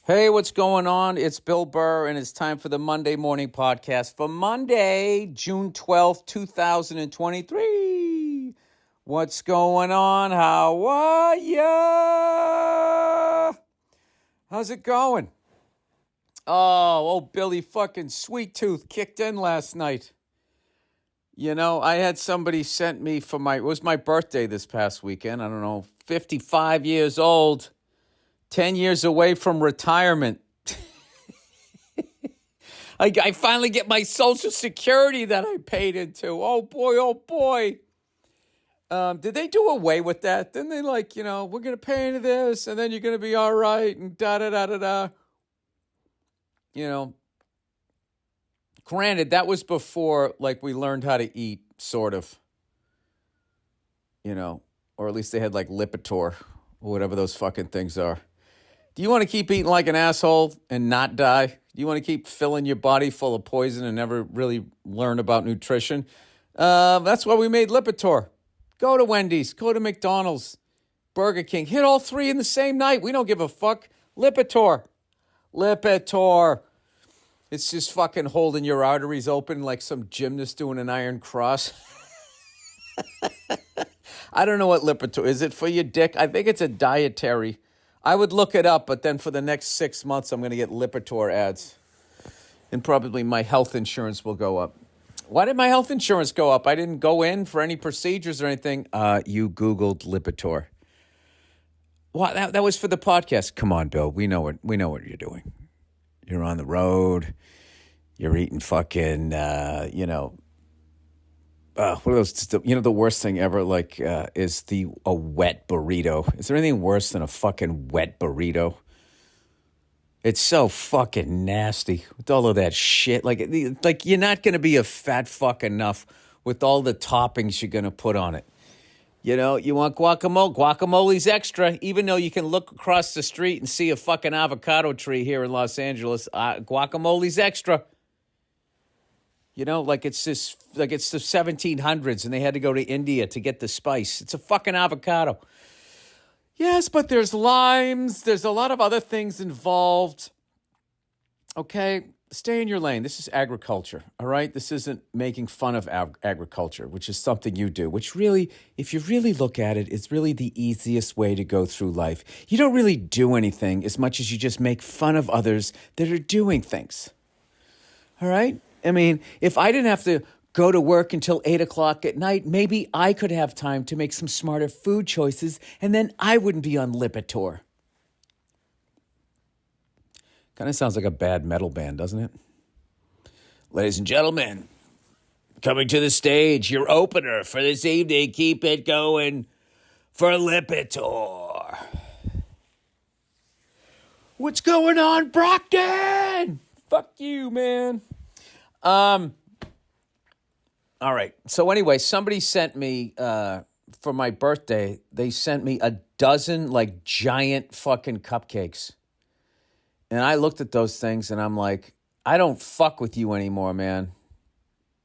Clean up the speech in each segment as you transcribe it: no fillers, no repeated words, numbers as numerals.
Hey, what's going on? It's Bill Burr, and it's time for the Monday Morning Podcast for Monday, June 12th, 2023. What's going on? How are ya? How's it going? Old Billy fucking Sweet Tooth kicked in last night. You know, I had somebody sent me it was my birthday this past weekend. I don't know, 55 years old, 10 years away from retirement. I finally get my Social Security that I paid into. Oh, boy, oh, boy. Did they do away with that? Then they we're going to pay into this, and then you're going to be all right, and da-da-da-da-da. Granted, that was before, we learned how to eat, sort of. Or at least they had, Lipitor, or whatever those fucking things are. Do you want to keep eating like an asshole and not die? Do you want to keep filling your body full of poison and never really learn about nutrition? That's why we made Lipitor. Go to Wendy's, go to McDonald's, Burger King. Hit all three in the same night. We don't give a fuck. Lipitor. It's just fucking holding your arteries open like some gymnast doing an iron cross. I don't know what Lipitor is. It for your dick? I think it's a dietary. I would look it up, but then for the next 6 months, I'm going to get Lipitor ads. And probably my health insurance will go up. Why did my health insurance go up? I didn't go in for any procedures or anything. You Googled Lipitor. Well, that was for the podcast. Come on, Bill. We know what you're doing. You're on the road. You're eating fucking, what are those? The worst thing ever, is a wet burrito. Is there anything worse than a fucking wet burrito? It's so fucking nasty with all of that shit. Like you're not going to be a fat fuck enough with all the toppings you're going to put on it. You want guacamole. Guacamole's extra, even though you can look across the street and see a fucking avocado tree here in Los Angeles. Guacamole's extra. It's the 1700s and they had to go to India to get the spice. It's a fucking avocado. Yes, but there's limes. There's a lot of other things involved. Okay, stay in your lane. This is agriculture, all right? This isn't making fun of agriculture, which is something you do, which really, if you really look at it, is really the easiest way to go through life. You don't really do anything as much as you just make fun of others that are doing things, all right? I mean, if I didn't have to go to work until 8 o'clock at night, maybe I could have time to make some smarter food choices, and then I wouldn't be on Lipitor. Kind of sounds like a bad metal band, doesn't it? Ladies and gentlemen, coming to the stage, your opener for this evening. Keep it going for Lipitor. What's going on, Brockton? Fuck you, man. All right. So anyway, somebody sent me, for my birthday, they sent me a dozen, giant fucking cupcakes. And I looked at those things and I'm like, I don't fuck with you anymore, man.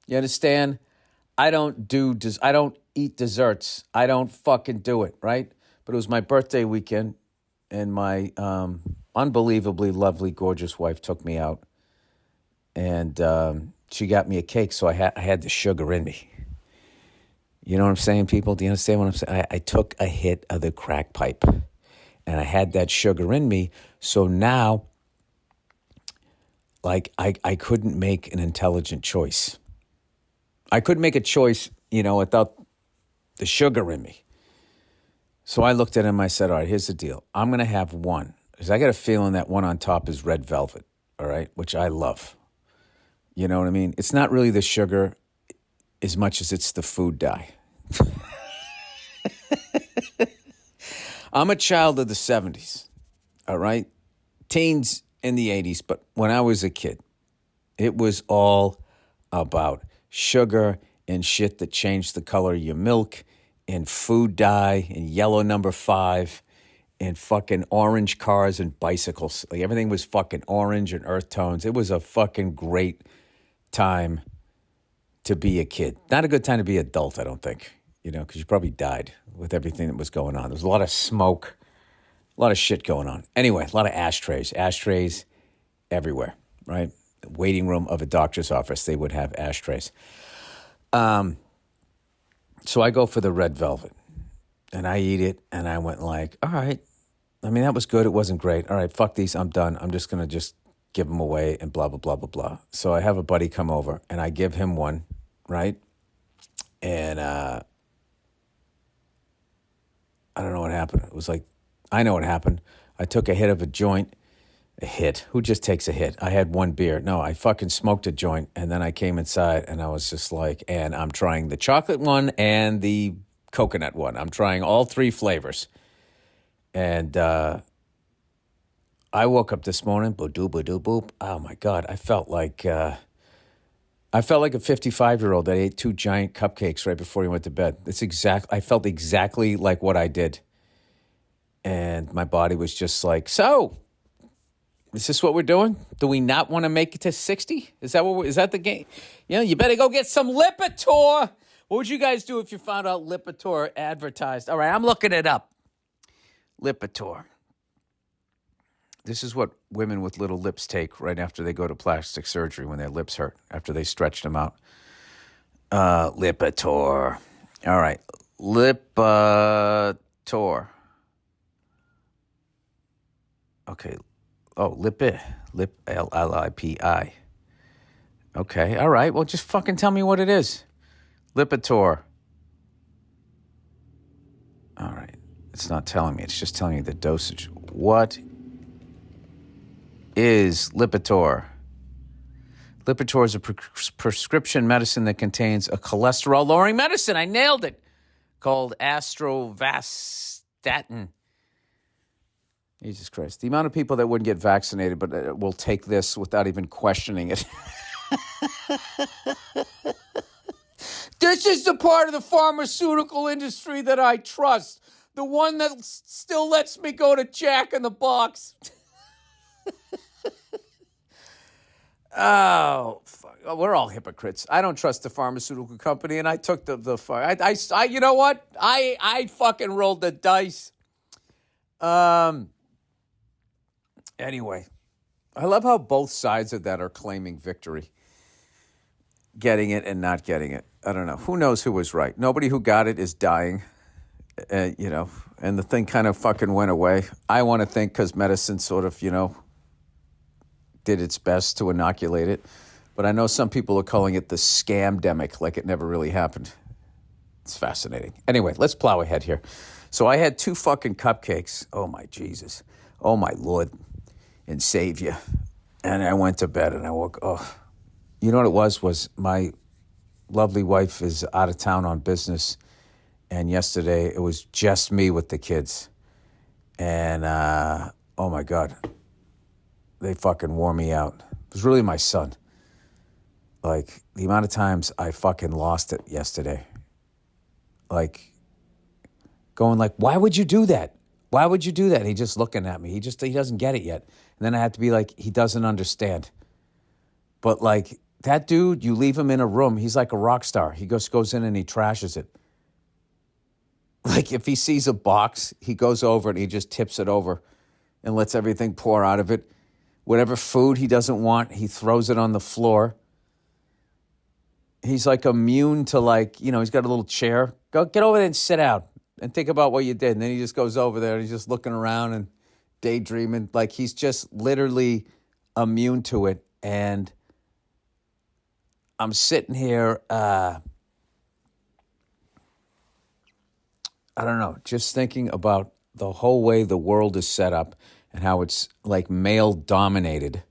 You understand? I don't eat desserts. I don't fucking do it, right? But it was my birthday weekend and my unbelievably lovely, gorgeous wife took me out. And she got me a cake, so I had the sugar in me. You know what I'm saying, people? Do you understand what I'm saying? I took a hit of the crack pipe, and I had that sugar in me. So now, I couldn't make an intelligent choice. I couldn't make a choice, without the sugar in me. So I looked at him, I said, all right, here's the deal. I'm going to have one, because I got a feeling that one on top is red velvet, all right, which I love. You know what I mean? It's not really the sugar as much as it's the food dye. I'm a child of the 70s, all right? Teens in the 80s, but when I was a kid, it was all about sugar and shit that changed the color of your milk and food dye and yellow number 5 and fucking orange cars and bicycles. Everything was fucking orange and earth tones. It was a fucking great time to be a kid. Not a good time to be adult, I don't think, because you probably died with everything that was going on. There was a lot of smoke. A lot of shit going on. Anyway, a lot of ashtrays. Ashtrays everywhere, right? Waiting room of a doctor's office, they would have ashtrays. So I go for the red velvet, and I eat it, and I went like, all right. I mean, that was good. It wasn't great. All right, fuck these. I'm done. I'm just going to just give them away and blah, blah, blah, blah, blah. So I have a buddy come over, and I give him one, right? And I don't know what happened. It was like, I know what happened. I took a hit of a joint. A hit? Who just takes a hit? I had one beer. No, I fucking smoked a joint, and then I came inside, and I was just like, and I'm trying the chocolate one and the coconut one. I'm trying all three flavors. And I woke up this morning, ba-doo, ba-doo, boop. Oh, my God. I felt like a 55-year-old that ate 2 giant cupcakes right before he went to bed. I felt exactly like what I did. And my body was just like, so... is this what we're doing? Do we not want to make it to 60? Is that the game? You better go get some Lipitor. What would you guys do if you found out Lipitor advertised? All right, I'm looking it up. Lipitor. This is what women with little lips take right after they go to plastic surgery when their lips hurt, after they stretched them out. Lipitor. All right, Lipitor. Okay. Oh, Lipi, L-I-P-I. Okay, all right. Well, just fucking tell me what it is. Lipitor. All right. It's not telling me. It's just telling me the dosage. What is Lipitor? Lipitor is a prescription medicine that contains a cholesterol-lowering medicine. I nailed it. Called atorvastatin. Jesus Christ. The amount of people that wouldn't get vaccinated but will take this without even questioning it. This is the part of the pharmaceutical industry that I trust. The one that still lets me go to Jack in the Box. Oh, fuck. We're all hypocrites. I don't trust the pharmaceutical company, and I took the you know what? I fucking rolled the dice. Anyway, I love how both sides of that are claiming victory. Getting it and not getting it. I don't know. Who knows who was right? Nobody who got it is dying, and the thing kind of fucking went away. I want to think because medicine sort of, did its best to inoculate it. But I know some people are calling it the scamdemic, like it never really happened. It's fascinating. Anyway, let's plow ahead here. So I had 2 fucking cupcakes. Oh, my Jesus. Oh, my Lord and Savior. And I went to bed and I woke, you know what it was my lovely wife is out of town on business. And yesterday it was just me with the kids. And, oh my God, they fucking wore me out. It was really my son. Like the amount of times I fucking lost it yesterday. Like going like, why would you do that? Why would you do that? And he just looking at me. He doesn't get it yet. And then I had to be like, he doesn't understand. But like that dude, you leave him in a room, he's like a rock star. He goes in and he trashes it. Like if he sees a box, he goes over and he just tips it over and lets everything pour out of it. Whatever food he doesn't want, he throws it on the floor. He's like immune to like, he's got a little chair. Go get over there and sit down and think about what you did. And then he just goes over there and he's just looking around and daydreaming. Like he's just literally immune to it. And I'm sitting here, I don't know, just thinking about the whole way the world is set up and how it's like male dominated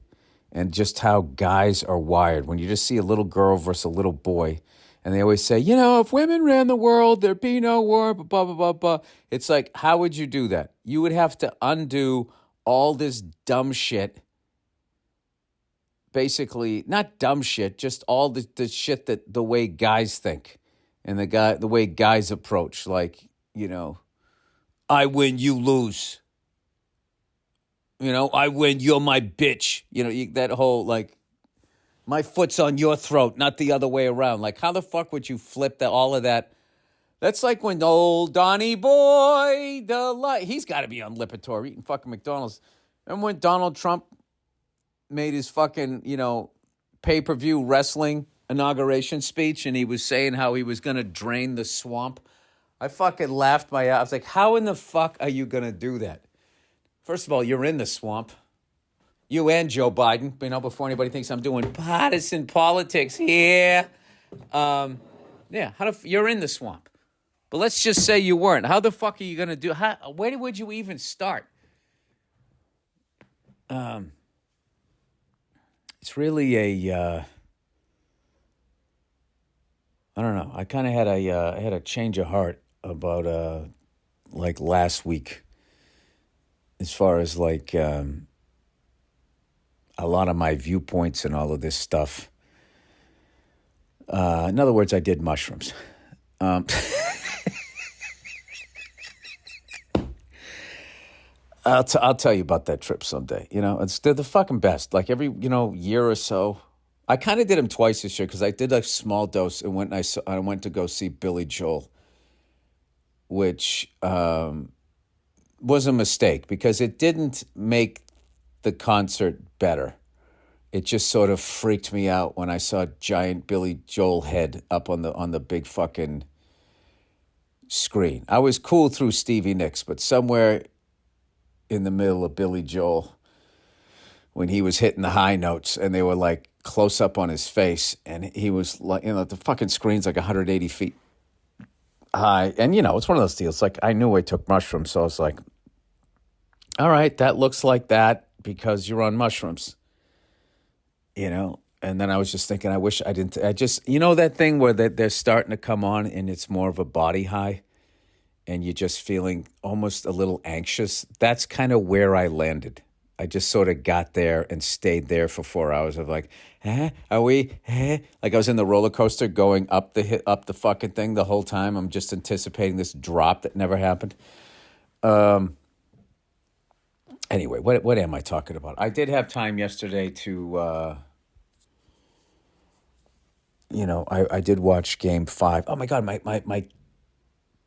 and just how guys are wired. When you just see a little girl versus a little boy, and they always say, if women ran the world, there'd be no war, blah, blah, blah, blah. It's like, how would you do that? You would have to undo all this dumb shit. Basically, not dumb shit, just all the shit that the way guys think and the way guys approach. Like, I win, you lose. I win, you're my bitch. That whole like, my foot's on your throat, not the other way around. Like, how the fuck would you flip all of that That's like when old Donnie Boy, he's got to be on Lipitor eating fucking McDonald's. Remember when Donald Trump made his fucking, pay-per-view wrestling inauguration speech and he was saying how he was going to drain the swamp? I fucking laughed my ass. I was like, how in the fuck are you going to do that? First of all, you're in the swamp. You and Joe Biden, before anybody thinks I'm doing partisan politics here. You're in the swamp. But let's just say you weren't. How the fuck are you going to do? Where would you even start? It's really I don't know. I kind of had a change of heart about like last week, as far as like a lot of my viewpoints and all of this stuff. In other words, I did mushrooms. I'll tell you about that trip someday. They're the fucking best. Like every year or so. I kind of did them twice this year because I did a small dose and I went to go see Billy Joel, which was a mistake because it didn't make the concert better. It just sort of freaked me out when I saw giant Billy Joel head up on the big fucking screen. I was cool through Stevie Nicks, but somewhere in the middle of Billy Joel, when he was hitting the high notes and they were like close up on his face, and he was like, the fucking screen's like 180 feet high. And, it's one of those deals. Like, I knew I took mushrooms, so I was like, all right, that looks like that because you're on mushrooms, And then I was just thinking, I wish I didn't. That thing where they're starting to come on and it's more of a body high and you're just feeling almost a little anxious. That's kind of where I landed. I just sort of got there and stayed there for 4 hours of like, are we? Like I was in the roller coaster going up the fucking thing the whole time. I'm just anticipating this drop that never happened. Anyway, what am I talking about? I did have time yesterday to, I did watch Game 5. Oh my God, my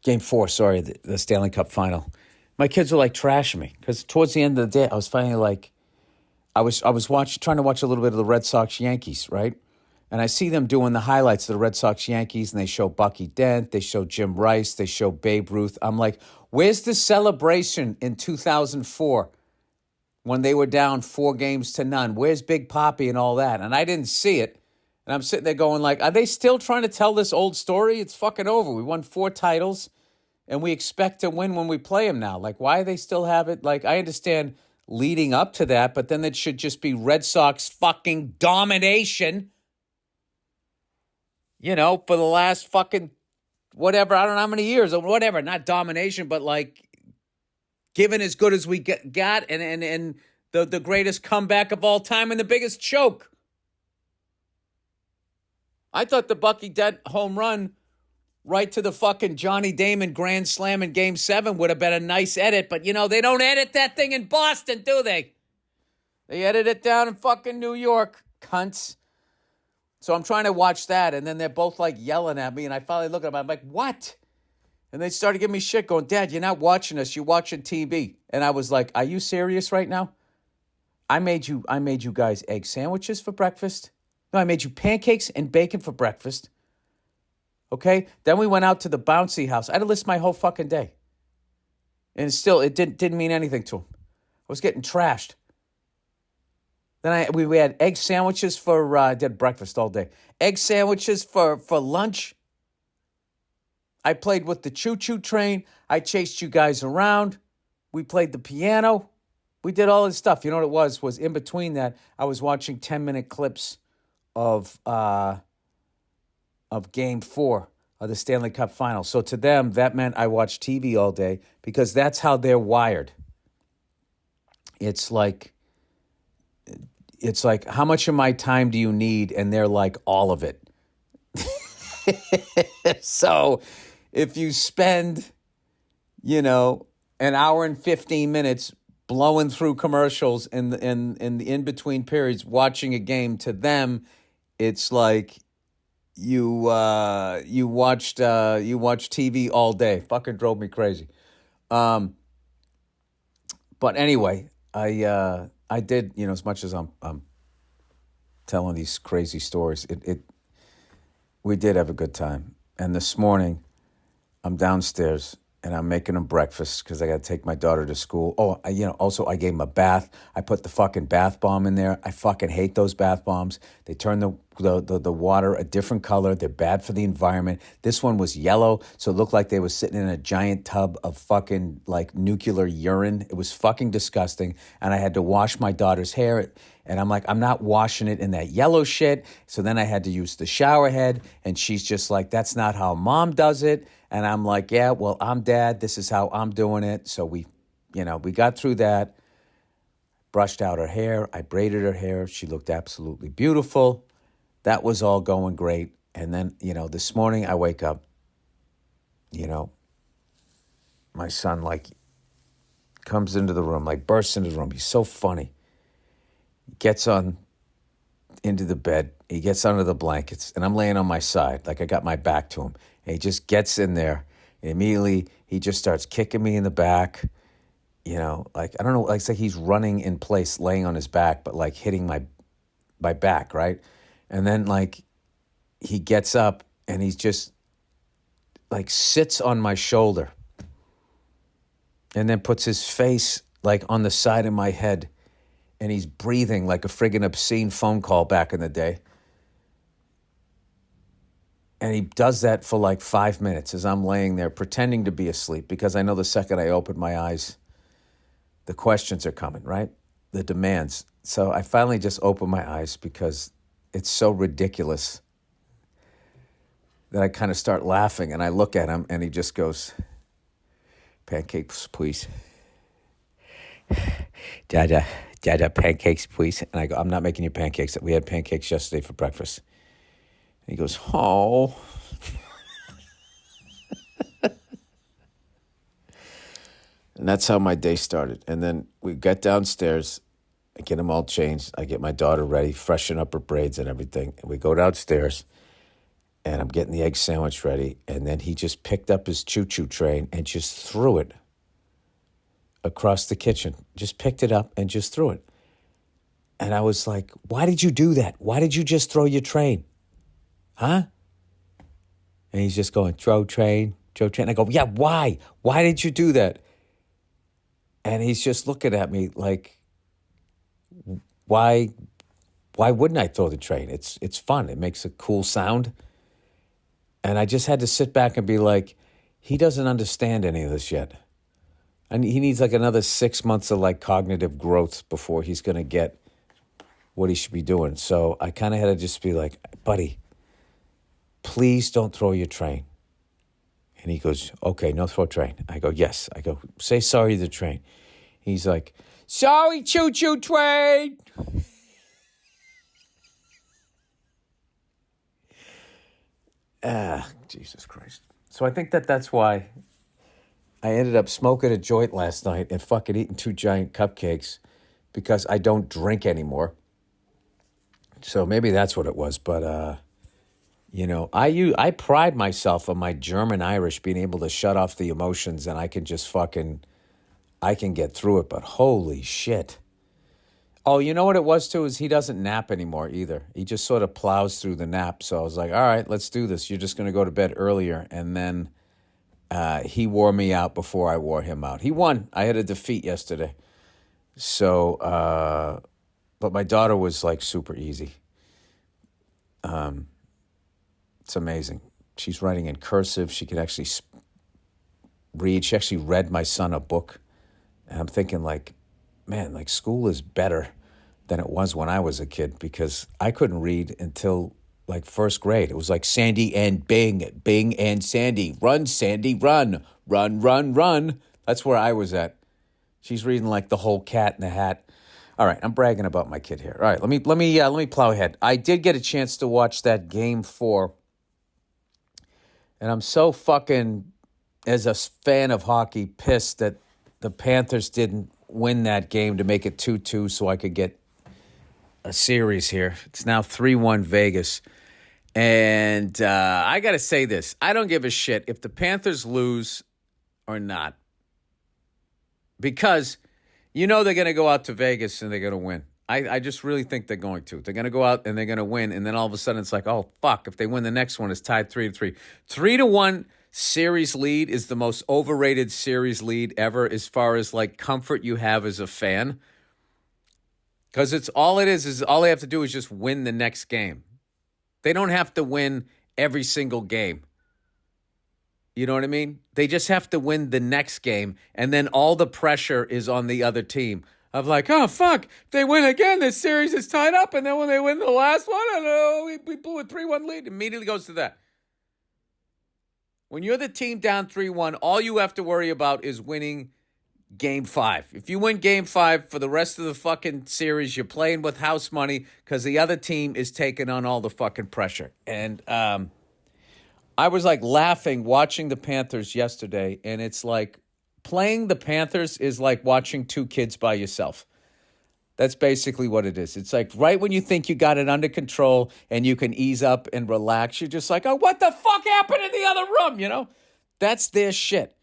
Game 4, sorry, the Stanley Cup final. My kids were like trashing me because towards the end of the day, I was finally like, I was trying to watch a little bit of the Red Sox Yankees, right? And I see them doing the highlights of the Red Sox Yankees, and they show Bucky Dent, they show Jim Rice, they show Babe Ruth. I'm like, where's the celebration in 2004 when they were down 4-0? Where's Big Papi and all that? And I didn't see it. And I'm sitting there going like, are they still trying to tell this old story? It's fucking over. We won 4 titles, and we expect to win when we play them now. Like, why do they still have it? Like, I understand leading up to that, but then it should just be Red Sox fucking domination, for the last fucking whatever, I don't know how many years or whatever. Not domination, but like giving as good as we got and the greatest comeback of all time and the biggest choke. I thought the Bucky Dent home run right to the fucking Johnny Damon grand slam in Game 7 would have been a nice edit, but, they don't edit that thing in Boston, do they? They edit it down in fucking New York, cunts. So I'm trying to watch that, and then they're both, like, yelling at me, and I finally look at them, I'm like, what? And they started giving me shit going, Dad, you're not watching us, you're watching TV. And I was like, are you serious right now? I made you guys egg sandwiches for breakfast. No, I made you pancakes and bacon for breakfast. Okay? Then we went out to the bouncy house. I had to list my whole fucking day. And still, it didn't mean anything to him. I was getting trashed. Then we had egg sandwiches for, I did breakfast all day. Egg sandwiches for lunch. I played with the choo-choo train. I chased you guys around. We played the piano. We did all this stuff. You know what it was in between that, I was watching 10-minute clips of Game 4 of the Stanley Cup Final. So to them, that meant I watched TV all day because that's how they're wired. It's like, how much of my time do you need? And they're like, all of it. So if you spend, an hour and 15 minutes blowing through commercials in the in-between periods watching a game, to them, it's like, you watched TV all day. Fucking drove me crazy. Um, but anyway, I did, as much as I'm telling these crazy stories, we did have a good time. And this morning, I'm downstairs and I'm making him breakfast because I got to take my daughter to school. Oh, also I gave him a bath. I put the fucking bath bomb in there. I fucking hate those bath bombs. They turn the water a different color. They're bad for the environment. This one was yellow, so it looked like they were sitting in a giant tub of fucking like nuclear urine. It was fucking disgusting. And I had to wash my daughter's hair. And I'm like, I'm not washing it in that yellow shit. So then I had to use the shower head. And she's just like, that's not how mom does it. And I'm like, yeah, well, I'm dad. This is how I'm doing it. So we got through that, brushed out her hair. I braided her hair. She looked absolutely beautiful. That was all going great. And then, this morning I wake up, my son comes into the room, bursts into the room. He's so funny. Gets into the bed. He gets under the blankets, and I'm laying on my side, I got my back to him. And he just gets in there, and immediately he just starts kicking me in the back. I don't know, it's like he's running in place, laying on his back, but hitting my back, right? And then he gets up, and he's just sits on my shoulder, and then puts his face on the side of my head. And he's breathing like a friggin' obscene phone call back in the day. And he does that for 5 minutes as I'm laying there pretending to be asleep, because I know the second I open my eyes, the questions are coming, right? The demands. So I finally just open my eyes because it's so ridiculous that I kind of start laughing, and I look at him and he just goes, "Pancakes, please. Dada, pancakes, please." And I go, "I'm not making you pancakes. We had pancakes yesterday for breakfast." And he goes, "Oh." And that's how my day started. And then we get downstairs, I get him all changed. I get my daughter ready, freshen up her braids and everything. And we go downstairs, and I'm getting the egg sandwich ready. And then he just picked up his choo-choo train and just threw it across the kitchen. Just picked it up and just threw it. And I was like, "Why did you do that? Why did you just throw your train? Huh?" And he's just going, throw train. I go, "Yeah, why? Why did you do that?" And he's just looking at me like, why wouldn't I throw the train? It's fun. It makes a cool sound. And I just had to sit back and be like, he doesn't understand any of this yet. And he needs another 6 months of cognitive growth before he's going to get what he should be doing. So I kind of had to just be like, "Buddy, please don't throw your train." And he goes, "Okay, no throw train." I go, "Yes." I go, "Say sorry to the train." He's like, "Sorry, choo-choo train." Jesus Christ. So I think that's why I ended up smoking a joint last night and fucking eating 2 giant cupcakes, because I don't drink anymore. So maybe that's what it was. But, I pride myself on my German Irish being able to shut off the emotions, and I can just I can get through it. But holy shit. Oh, you know what it was too, is he doesn't nap anymore either. He just sort of plows through the nap. So I was like, all right, let's do this. You're just going to go to bed earlier. And then he wore me out before I wore him out. He won. I had a defeat yesterday. So, but my daughter was super easy. It's amazing. She's writing in cursive. She can actually read. She actually read my son a book. And I'm thinking man, school is better than it was when I was a kid, because I couldn't read until first grade. It was Sandy and Bing, Bing and Sandy. Run, Sandy, run. Run, run, run. That's where I was at. She's reading the whole Cat in the Hat. All right, I'm bragging about my kid here. All right, let me plow ahead. I did get a chance to watch that Game 4. And I'm so fucking, as a fan of hockey, pissed that the Panthers didn't win that game to make it 2-2 so I could get a series here. It's now 3-1 Vegas. And I got to say this. I don't give a shit if the Panthers lose or not. Because they're going to go out to Vegas and they're going to win. I just really think they're going to. They're going to go out and they're going to win. And then all of a sudden it's like, oh, fuck. If they win the next one, it's tied 3-3. 3-1 series lead is the most overrated series lead ever as far as like comfort you have as a fan. Because it's all it is all they have to do is just win the next game. They don't have to win every single game. You know what I mean? They just have to win the next game, and then all the pressure is on the other team. Of like, oh, fuck, if they win again, this series is tied up, and then when they win the last one, we blew a 3-1 lead. Immediately goes to that. When you're the team down 3-1, all you have to worry about is winning Game 5. If you win Game 5 for the rest of the fucking series, you're playing with house money because the other team is taking on all the fucking pressure. And I was like laughing watching the Panthers yesterday, and it's like playing the Panthers is like watching two kids by yourself. That's basically what it is. It's like right when you think you got it under control and you can ease up and relax, you're just like, oh, what the fuck happened in the other room, you know? That's their shit.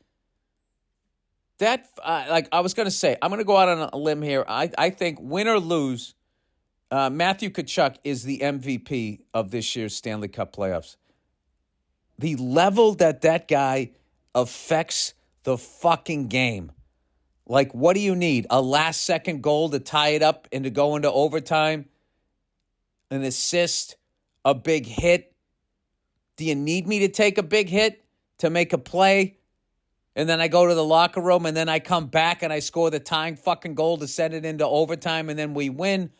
That, like I was going to say, I'm going to go out on a limb here. I think win or lose, Matthew Tkachuk is the MVP of this year's Stanley Cup playoffs. The level that guy affects the fucking game. Like, what do you need? A last-second goal to tie it up and to go into overtime? An assist? A big hit? Do you need me to take a big hit to make a play? And then I go to the locker room and then I come back and I score the tying fucking goal to send it into overtime and then we win?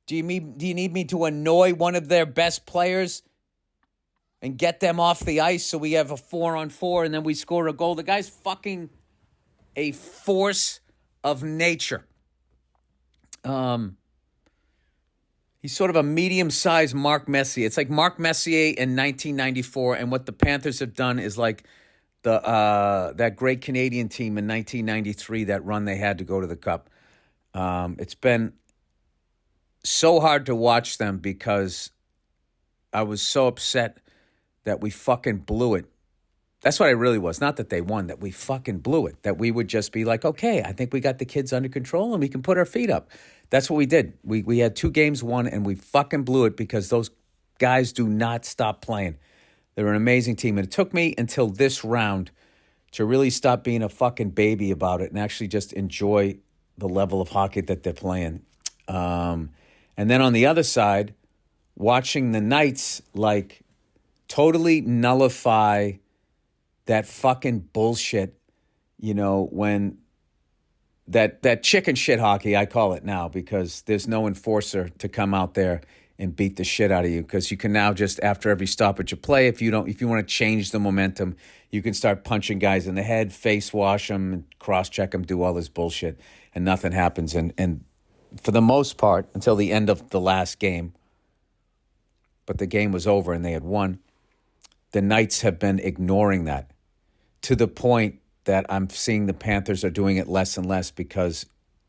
Do you need me to annoy one of their best players and get them off the ice so we have a 4-on-4 and then we score a goal? The guy's fucking a force of nature. He's sort of a medium-sized Mark Messier. It's like Mark Messier in 1994, and what the Panthers have done is like that great Canadian team in 1993, that run they had to go to the Cup. It's been so hard to watch them because I was so upset that we fucking blew it. That's what I really was. Not that they won, that we fucking blew it. That we would just be like, okay, I think we got the kids under control and we can put our feet up. That's what we did. We had 2 games won and we fucking blew it because those guys do not stop playing. They're an amazing team. And it took me until this round to really stop being a fucking baby about it and actually just enjoy the level of hockey that they're playing. And then on the other side, watching the Knights like totally nullify that fucking bullshit, you know, when that chicken shit hockey, I call it now, because there's no enforcer to come out there and beat the shit out of you, because you can now just, after every stoppage of play, if you want to change the momentum, you can start punching guys in the head, face wash them, cross-check them, do all this bullshit, and nothing happens. And for the most part, until the end of the last game, but the game was over and they had won, the Knights have been ignoring that to the point that I'm seeing the Panthers are doing it less and less because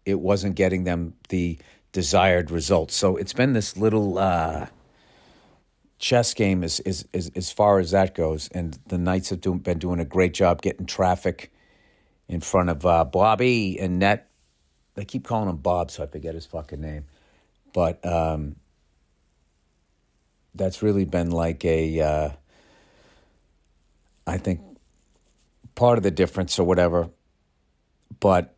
it wasn't getting them the desired results. So it's been this little chess game as far as that goes. And the Knights have been doing a great job getting traffic in front of Bobby and net. They keep calling him Bob, so I forget his fucking name. But that's really been like I think, part of the difference or whatever. But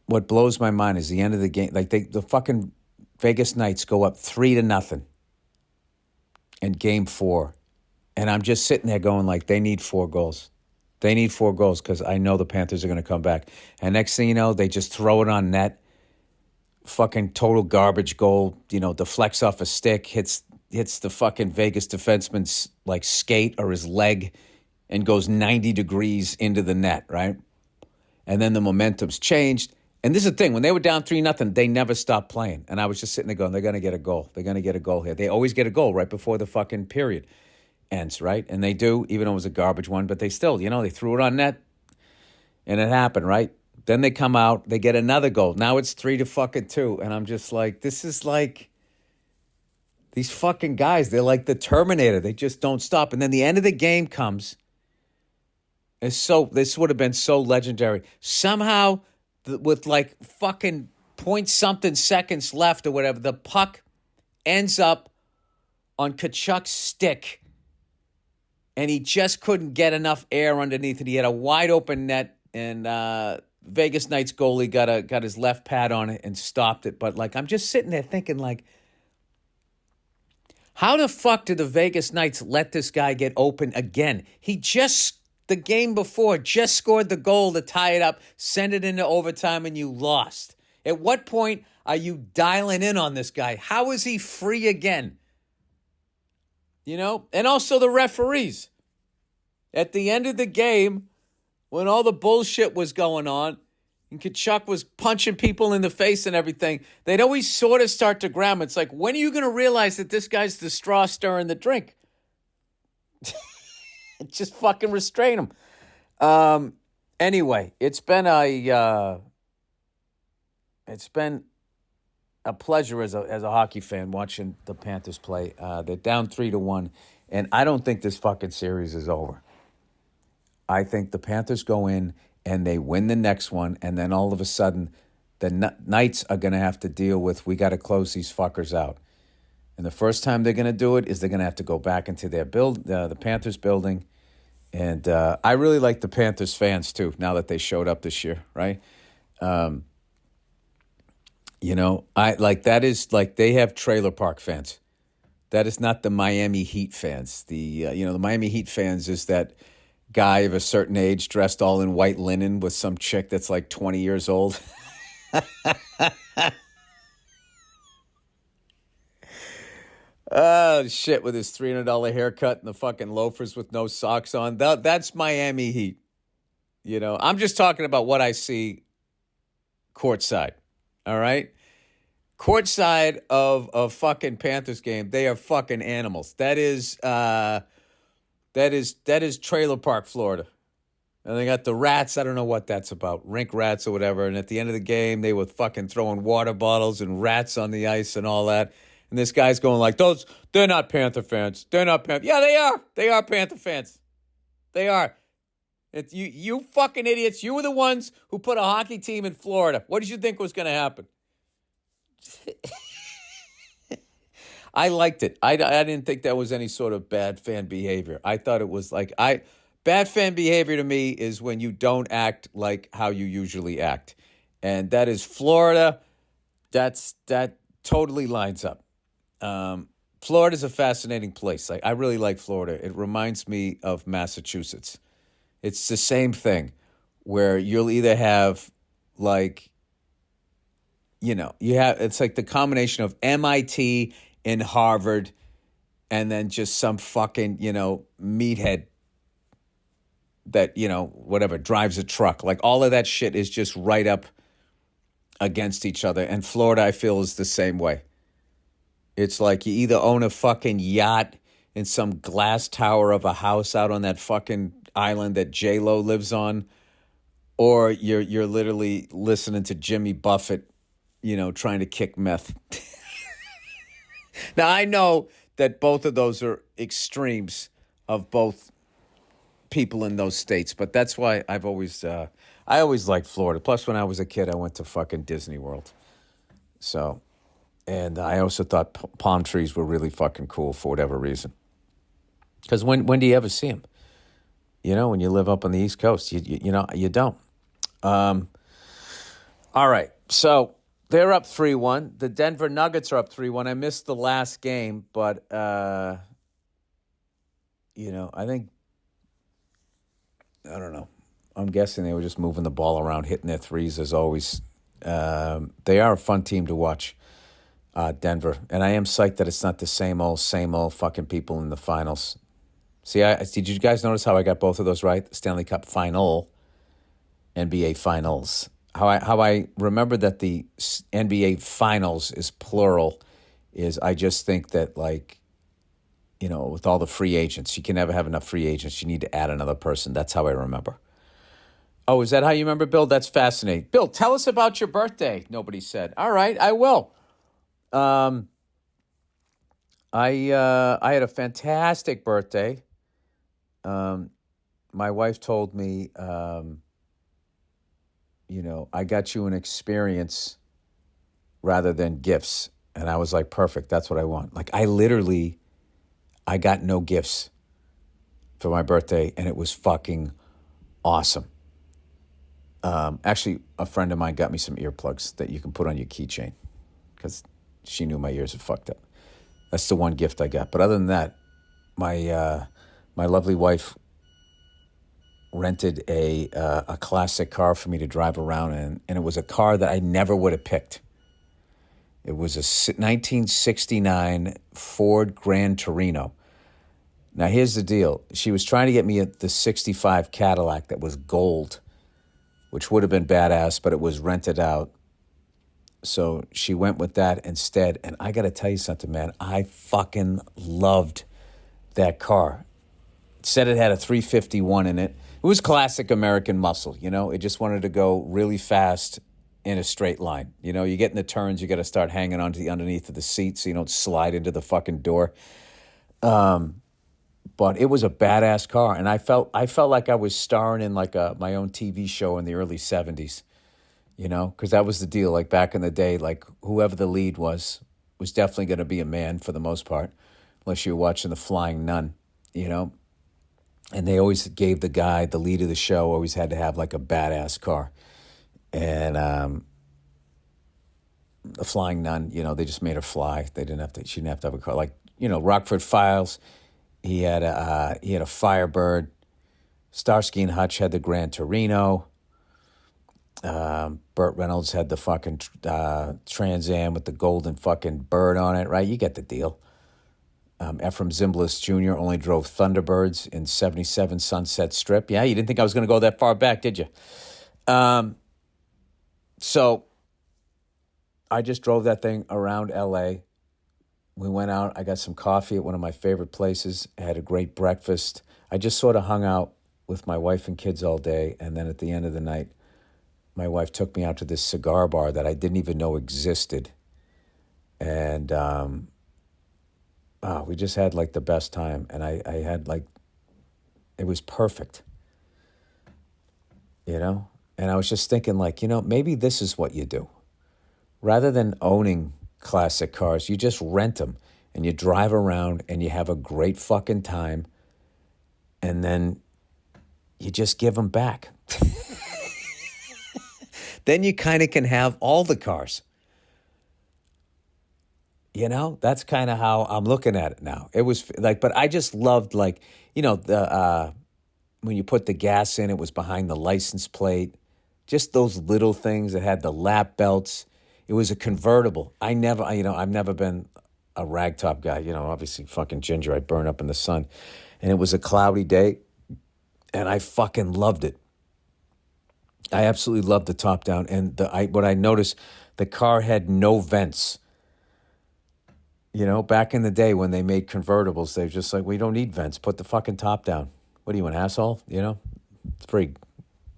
what blows my mind is the end of the game. Like the fucking Vegas Knights go up 3-0 in Game 4. And I'm just sitting there going like, they need 4 goals. They need 4 goals because I know the Panthers are going to come back. And next thing you know, they just throw it on net. Fucking total garbage goal. You know, deflects off a stick, hits the fucking Vegas defenseman's like skate or his leg, and goes 90 degrees into the net, right? And then the momentum's changed. And this is the thing. When they were down 3-0, they never stopped playing. And I was just sitting there going, they're going to get a goal. They're going to get a goal here. They always get a goal right before the fucking period ends, right? And they do, even though it was a garbage one. But they still, you know, they threw it on net, and it happened, right? Then they come out. They get another goal. Now it's 3-2. And I'm just like, this is like... These fucking guys, they're like the Terminator. They just don't stop. And then the end of the game comes. This would have been so legendary. Somehow, with like fucking point something seconds left or whatever, the puck ends up on Kachuk's stick. And he just couldn't get enough air underneath it. He had a wide open net, and Vegas Knights goalie got his left pad on it and stopped it. But like, I'm just sitting there thinking, like, how the fuck did the Vegas Knights let this guy get open again? He just, the game before, just scored the goal to tie it up, send it into overtime, and you lost. At what point are you dialing in on this guy? How is he free again? You know? And also the referees. At the end of the game, when all the bullshit was going on, and Kachuk was punching people in the face and everything, they'd always sort of start to grab him. It's like, when are you going to realize that this guy's the straw stirring the drink? Just fucking restrain him. Anyway, it's been a pleasure as a hockey fan watching the Panthers play. They're down 3-1, and I don't think this fucking series is over. I think the Panthers go in and they win the next one, and then all of a sudden the Knights are going to have to deal with, we got to close these fuckers out. And the first time they're going to do it is they're going to have to go back into their the Panthers building. And I really like the Panthers fans, too, now that they showed up this year, right? You know, I like that is like they have trailer park fans. That is not the Miami Heat fans. The Miami Heat fans is that guy of a certain age dressed all in white linen with some chick that's like 20 years old. Oh, shit, with his $300 haircut and the fucking loafers with no socks on. That's Miami Heat. You know, I'm just talking about what I see courtside. All right? Courtside of a fucking Panthers game, they are fucking animals. That is Trailer Park, Florida. And they got the rats. I don't know what that's about. Rink rats or whatever. And at the end of the game, they were fucking throwing water bottles and rats on the ice and all that. And this guy's going like, they're not Panther fans. They're not Panther. Yeah, they are. They are Panther fans. They are. It's you fucking idiots. You were the ones who put a hockey team in Florida. What did you think was going to happen? I liked it. I didn't think that was any sort of bad fan behavior. I thought it was like, bad fan behavior to me is when you don't act like how you usually act. And that is Florida. That totally lines up. Florida's a fascinating place. Like, I really like Florida. It reminds me of Massachusetts. It's the same thing where you'll either have like, you know, it's like the combination of MIT and Harvard and then just some fucking, you know, meathead that, you know, whatever, drives a truck. Like, all of that shit is just right up against each other. And Florida, I feel, is the same way. It's like you either own a fucking yacht in some glass tower of a house out on that fucking island that J-Lo lives on, or you're literally listening to Jimmy Buffett, you know, trying to kick meth. Now, I know that both of those are extremes of both people in those states, but that's why I always liked Florida. Plus, when I was a kid, I went to fucking Disney World. So, and I also thought palm trees were really fucking cool for whatever reason. Because when do you ever see them? You know, when you live up on the East Coast, you know, you don't. All right, so they're up 3-1. The Denver Nuggets are up 3-1. I missed the last game, but, you know, I don't know. I'm guessing they were just moving the ball around, hitting their threes as always. They are a fun team to watch, Denver. And I am psyched that it's not the same old fucking people in the finals. See, did you guys notice how I got both of those right? The Stanley Cup final, NBA finals. How I remember that the NBA finals is plural is I just think that, like, you know, with all the free agents, you can never have enough free agents. You need to add another person. That's how I remember. Oh, is that how you remember, Bill? That's fascinating. Bill, tell us about your birthday. Nobody said. All right, I will. I had a fantastic birthday. My wife told me, I got you an experience rather than gifts. And I was like, perfect. That's what I want. Like, I got no gifts for my birthday, and it was fucking awesome. Actually, a friend of mine got me some earplugs that you can put on your keychain because she knew my ears are fucked up. That's the one gift I got. But other than that, my lovely wife rented a classic car for me to drive around in, and it was a car that I never would have picked. It was a 1969 Ford Grand Torino. Now, here's the deal. She was trying to get me the 65 Cadillac that was gold, which would have been badass, but it was rented out. So she went with that instead. And I got to tell you something, man. I fucking loved that car. It said it had a 351 in it. It was classic American muscle, It just wanted to go really fast in a straight line. You get in the turns, you got to start hanging onto the underneath of the seat so you don't slide into the fucking door. But it was a badass car, and I felt like I was starring in like my own TV show in the early 70s, because that was the deal. Like back in the day, like whoever the lead was definitely going to be a man for the most part, unless you were watching The Flying Nun, And they always gave the lead of the show, always had to have like a badass car. And The Flying Nun, they just made her fly. She didn't have to have a car. Like, Rockford Files, he had a Firebird. Starsky and Hutch had the Gran Torino. Burt Reynolds had the fucking Trans Am with the golden fucking bird on it, right? You get the deal. Ephraim Zimbalist Jr. only drove Thunderbirds in 77 Sunset Strip. Yeah, you didn't think I was going to go that far back, did you? So I just drove that thing around L.A. We went out. I got some coffee at one of my favorite places. I had a great breakfast. I just sort of hung out with my wife and kids all day. And then at the end of the night, my wife took me out to this cigar bar that I didn't even know existed. And we just had like the best time. And I had like, it was perfect, And I was just thinking like, maybe this is what you do. Rather than owning classic cars, you just rent them and you drive around and you have a great fucking time, and then you just give them back. Then you kind of can have all the cars. That's kind of how I'm looking at it now. It was like, but I just loved like, the when you put the gas in, it was behind the license plate. Just those little things that had the lap belts. It was a convertible. I've never been a ragtop guy. Obviously fucking ginger. I burn up in the sun. And it was a cloudy day, and I fucking loved it. I absolutely loved the top down. And what I noticed, the car had no vents. Back in the day when they made convertibles, they were just like, we don't need vents. Put the fucking top down. What are you, an asshole? It's a pretty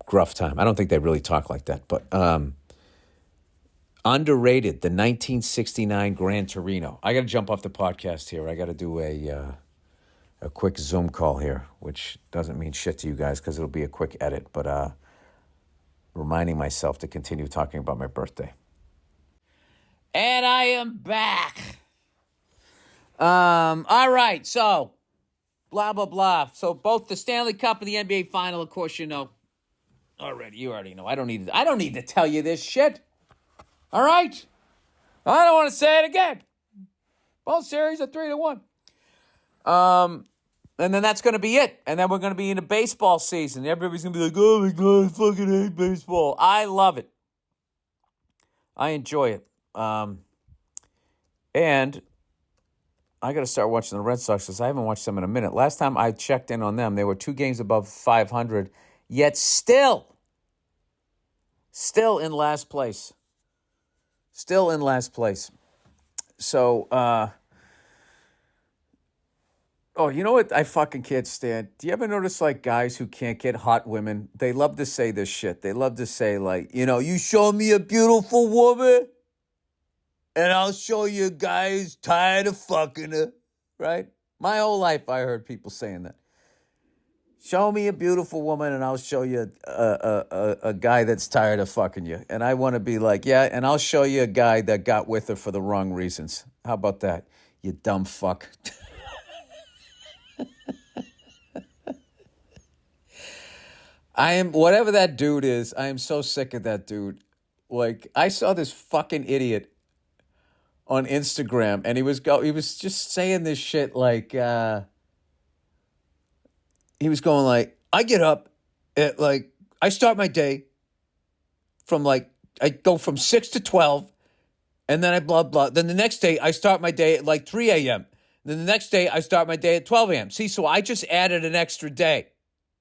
gruff time. I don't think they really talk like that. But underrated, the 1969 Gran Torino. I got to jump off the podcast here. I got to do a quick Zoom call here, which doesn't mean shit to you guys because it'll be a quick edit. But reminding myself to continue talking about my birthday. And I am back. All right, so blah, blah, blah. So both the Stanley Cup and the NBA Final, of course, you already know. I don't need to tell you this shit. All right? I don't want to say it again. Both series are 3-1. And then that's going to be it. And then we're going to be in a baseball season. Everybody's going to be like, oh my God, I fucking hate baseball. I love it. I enjoy it. And I got to start watching the Red Sox because I haven't watched them in a minute. Last time I checked in on them, they were 2 games above 500, yet still in last place. Still in last place. So, you know what I fucking can't stand? Do you ever notice, like, guys who can't get hot women? They love to say this shit. They love to say, like, you show me a beautiful woman, and I'll show you a guy who's tired of fucking her. right? My whole life I heard people saying that. Show me a beautiful woman and I'll show you a guy that's tired of fucking you. And I want to be like, yeah, and I'll show you a guy that got with her for the wrong reasons. How about that, you dumb fuck? I am, whatever that dude is, I am so sick of that dude. Like, I saw this fucking idiot on Instagram and he was just saying this shit like, he was going like, I get up at like, I start my day from like, I go from 6 to 12 and then I blah, blah. Then the next day I start my day at like 3 a.m. Then the next day I start my day at 12 a.m. See, so I just added an extra day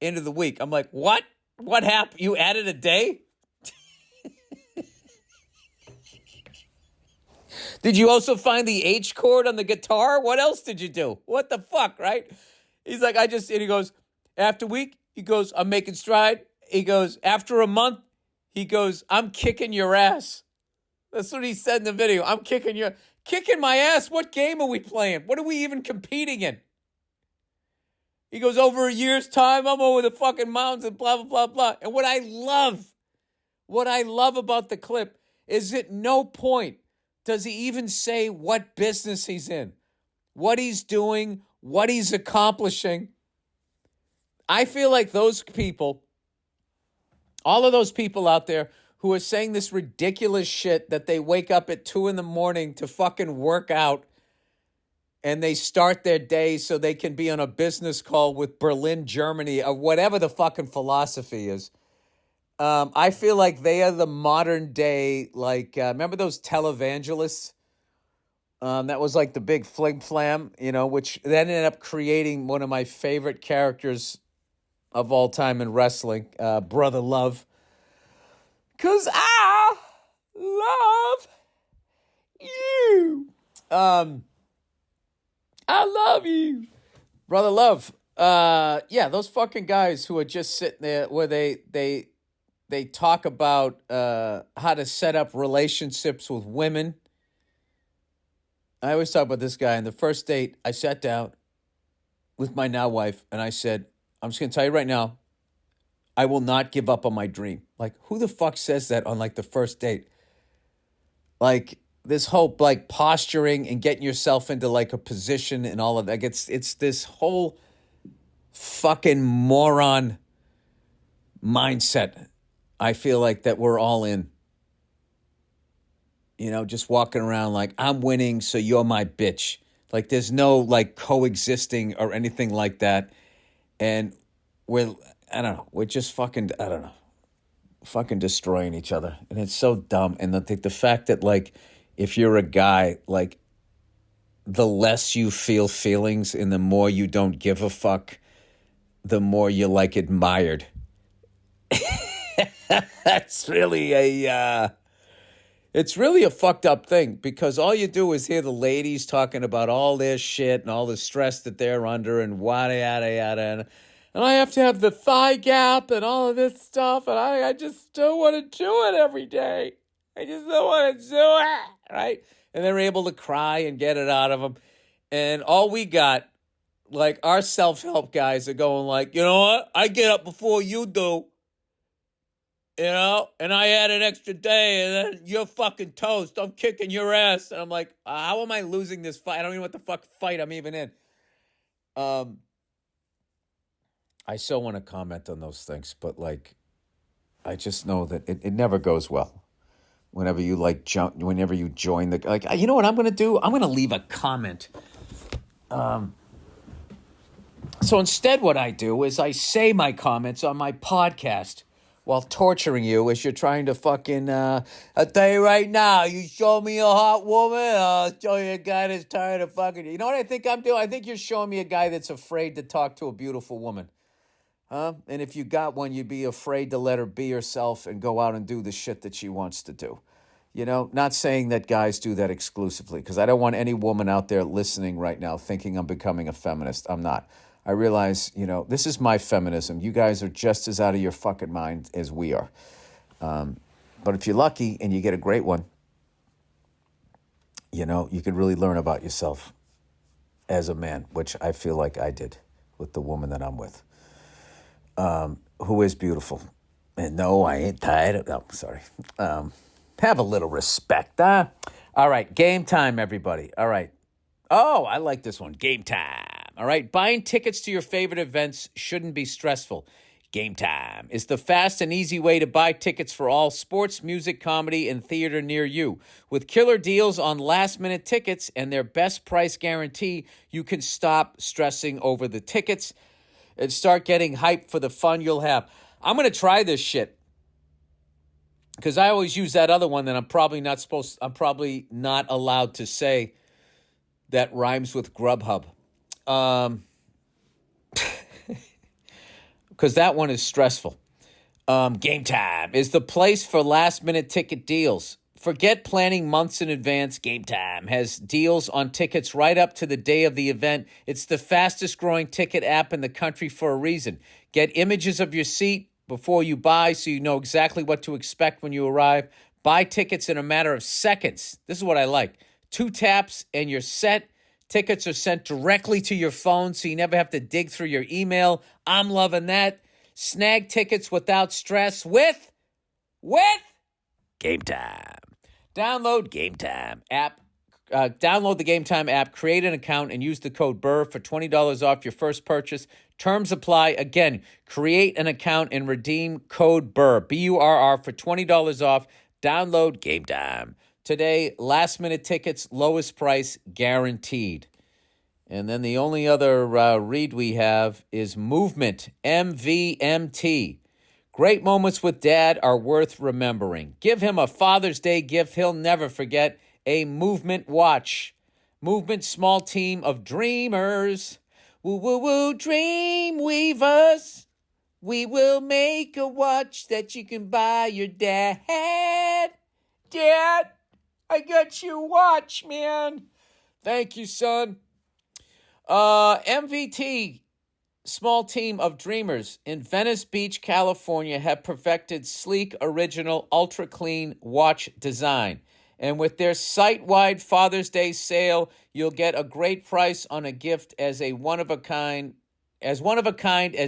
into the week. I'm like, what? What happened? You added a day? Did you also find the H chord on the guitar? What else did you do? What the fuck, right? He's like, and he goes, after a week, he goes, I'm making stride. He goes, after a month, he goes, I'm kicking your ass. That's what he said in the video. I'm kicking my ass. What game are we playing? What are we even competing in? He goes, over a year's time, I'm over the fucking mountains and blah, blah, blah, blah. And what I love about the clip is at no point does he even say what business he's in, what he's doing, what he's accomplishing. I feel like those people, all of those people out there who are saying this ridiculous shit that they wake up at 2 a.m. to fucking work out and they start their day so they can be on a business call with Berlin, Germany, or whatever the fucking philosophy is. I feel like they are the modern day, like, remember those televangelists? That was like the big flim flam, which then ended up creating one of my favorite characters of all time in wrestling, Brother Love. 'Cause I love you. I love you. Brother Love. Yeah, those fucking guys who are just sitting there where they talk about how to set up relationships with women. I always talk about this guy. On the first date, I sat down with my now wife and I said, I'm just going to tell you right now, I will not give up on my dream. Like, who the fuck says that on like the first date? Like, this whole like posturing and getting yourself into like a position and all of that. It's this whole fucking moron mindset. I feel like that we're all in. Just walking around like, I'm winning, so you're my bitch. Like, there's no like coexisting or anything like that. And we're just fucking, fucking destroying each other. And it's so dumb. And the fact that like, if you're a guy, like, the less you feel feelings and the more you don't give a fuck, the more you're like admired. That's really it's really a fucked up thing because all you do is hear the ladies talking about all their shit and all the stress that they're under and yada, yada, yada. And I have to have the thigh gap and all of this stuff. And I just don't want to do it every day. I just don't want to do it, right? And they're able to cry and get it out of them. And all we got, like, our self-help guys are going like, you know what? I get up before you do, and I add an extra day, and then you're fucking toast. I'm kicking your ass. And I'm like, how am I losing this fight? I don't even know what the fuck fight I'm even in. I so want to comment on those things, but, like, I just know that it never goes well. Whenever you join the, like, you know what I'm going to do? I'm going to leave a comment. So instead what I do is I say my comments on my podcast while torturing you as you're trying to fucking, I'll tell you right now, you show me a hot woman, I'll show you a guy that's tired of fucking you. You know what I think I'm doing? I think you're showing me a guy that's afraid to talk to a beautiful woman. Huh? And if you got one, you'd be afraid to let her be herself and go out and do the shit that she wants to do. Not saying that guys do that exclusively, because I don't want any woman out there listening right now thinking I'm becoming a feminist. I'm not. I realize, this is my feminism. You guys are just as out of your fucking mind as we are. But if you're lucky and you get a great one, you could really learn about yourself. as a man, which I feel like I did with the woman that I'm with, who is beautiful. And no, I ain't tired. No, sorry. Have a little respect, huh? All right, game time, everybody. All right. Oh, I like this one. Game time. All right. Buying tickets to your favorite events shouldn't be stressful. Game Time is the fast and easy way to buy tickets for all sports, music, comedy, and theater near you. With killer deals on last-minute tickets and their best price guarantee, you can stop stressing over the tickets and start getting hyped for the fun you'll have. I'm going to try this shit because I always use that other one that I'm probably not allowed to say that rhymes with Grubhub. Because that one is stressful. Game Time is the place for last-minute ticket deals. Forget planning months in advance. Game Time has deals on tickets right up to the day of the event. It's the fastest-growing ticket app in the country for a reason. Get images of your seat before you buy so you know exactly what to expect when you arrive. Buy tickets in a matter of seconds. This is what I like. 2 taps and you're set. Tickets are sent directly to your phone so you never have to dig through your email. I'm loving that. Snag tickets without stress with Game Time. Download Game Time app. Download the Game Time app, create an account, and use the code Burr for $20 off your first purchase. Terms apply. Again, create an account and redeem code Burr, B-U-R-R, for $20 off. Download Game Time. Today, last-minute tickets, lowest price guaranteed. And then the only other read we have is Movement, MVMT. Great moments with Dad are worth remembering. Give him a Father's Day gift he'll never forget, a Movement watch. Movement small team of dreamers. Woo, woo, woo, dream weavers. We will make a watch that you can buy your dad. Dad, I got you a watch, man. Thank you, son. MVT, small team of dreamers in Venice Beach, California, have perfected sleek, original, ultra-clean watch design. And with their site-wide Father's Day sale, you'll get a great price on a gift as one of a kind as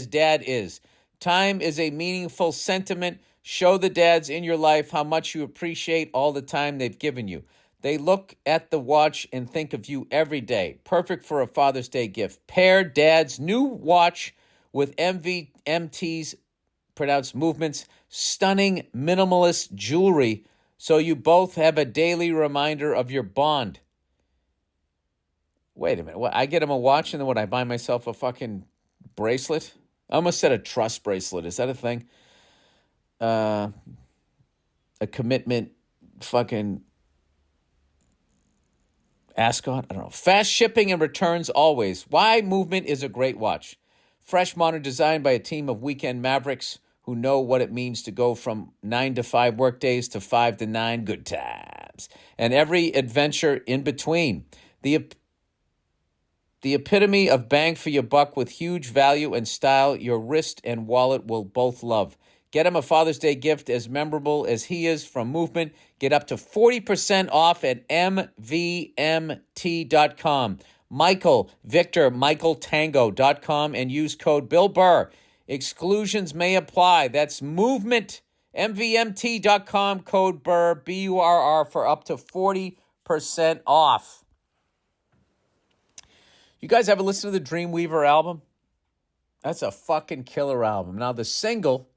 Dad is. Time is a meaningful sentiment. Show the dads in your life how much you appreciate all the time they've given you. They look at the watch and think of you every day. Perfect for a Father's Day gift. Pair Dad's new watch with MVMT's, pronounced Movement's, stunning minimalist jewelry so you both have a daily reminder of your bond. Wait a minute. What, I get him a watch and then what, I buy myself a fucking bracelet? I almost said a trust bracelet. Is that a thing? A commitment fucking ascot? I don't know. Fast shipping and returns always. Why Movement is a great watch. Fresh, modern design by a team of weekend mavericks who know what it means to go from 9 to 5 work days to 5 to 9 good times. And every adventure in between. The epitome of bang for your buck with huge value and style your wrist and wallet will both love. Get him a Father's Day gift as memorable as he is from Movement. Get up to 40% off at mvmt.com. Michael, Victor, MichaelTango.com and use code Bill Burr. Exclusions may apply. That's Movement, mvmt.com, code Burr, B-U-R-R, for up to 40% off. You guys ever listen to the Dreamweaver album? That's a fucking killer album. Now, the single,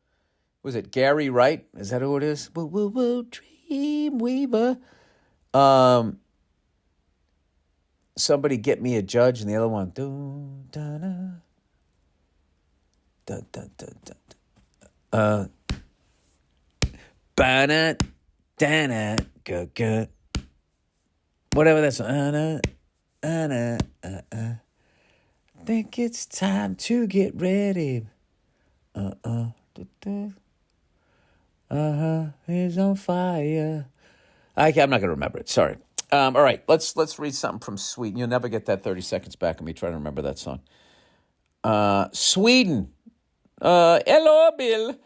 was it Gary Wright? Is that who it is? Woo, woo, woo, Dreamweaver. Somebody Get Me a Judge, and the other one, whatever that's, think it's time to get ready. He's on fire. I'm not going to remember it. Sorry. All right, let's read something from Sweden. You'll never get that 30 seconds back of me trying to remember that song. Sweden. Hello, Bill.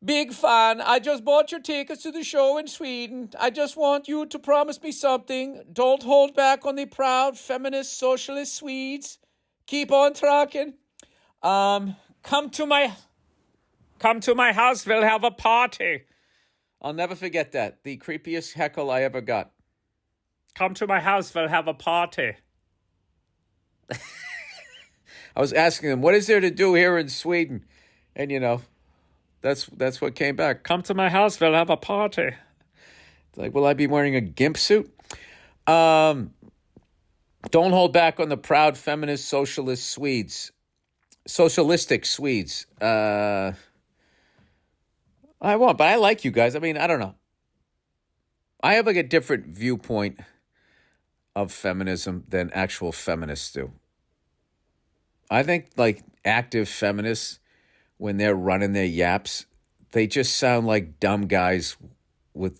Big fan. I just bought your tickets to the show in Sweden. I just want you to promise me something. Don't hold back on the proud feminist socialist Swedes. Keep on trucking. Come to my house. We'll have a party. I'll never forget that. The creepiest heckle I ever got. Come to my house. We'll have a party. I was asking them, what is there to do here in Sweden? And, that's what came back. Come to my house. We'll have a party. It's like, will I be wearing a gimp suit? Don't hold back on the proud feminist socialist Swedes. Socialistic Swedes. I won't, but I like you guys. I mean, I don't know. I have like a different viewpoint of feminism than actual feminists do. I think like active feminists, when they're running their yaps, they just sound like dumb guys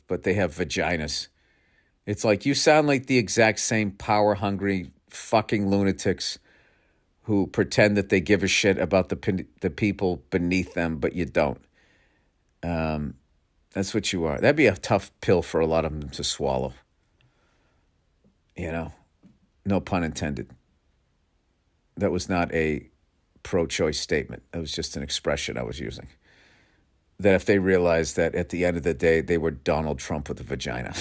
but they have vaginas. It's like you sound like the exact same power-hungry fucking lunatics who pretend that they give a shit about the people beneath them, but you don't. That's what you are. That'd be a tough pill for a lot of them to swallow. No pun intended. That was not a pro-choice statement. That was just an expression I was using. That if they realized that at the end of the day, they were Donald Trump with a vagina.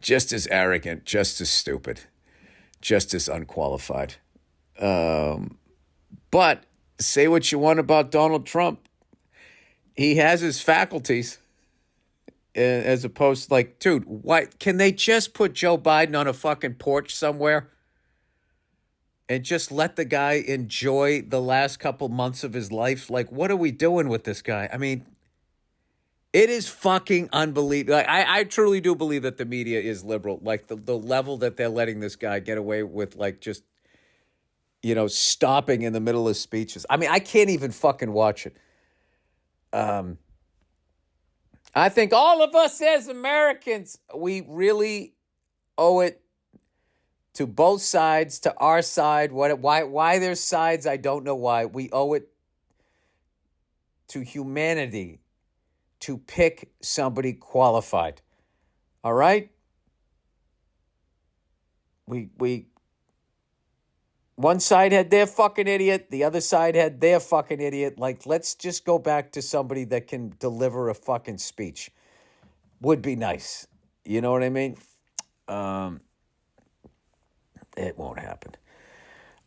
Just as arrogant, just as stupid, just as unqualified. But say what you want about Donald Trump. He has his faculties. As opposed to like, dude, why can they just put Joe Biden on a fucking porch somewhere and just let the guy enjoy the last couple months of his life? Like, what are we doing with this guy? I mean, it is fucking unbelievable. Like, I truly do believe that the media is liberal. Like the level that they're letting this guy get away with, like just, stopping in the middle of speeches. I mean, I can't even fucking watch it. I think all of us as Americans, we really owe it to both sides, to our side. Why there's sides, I don't know why. We owe it to humanity to pick somebody qualified. All right? One side had their fucking idiot. The other side had their fucking idiot. Like, let's just go back to somebody that can deliver a fucking speech. Would be nice. You know what I mean? It won't happen.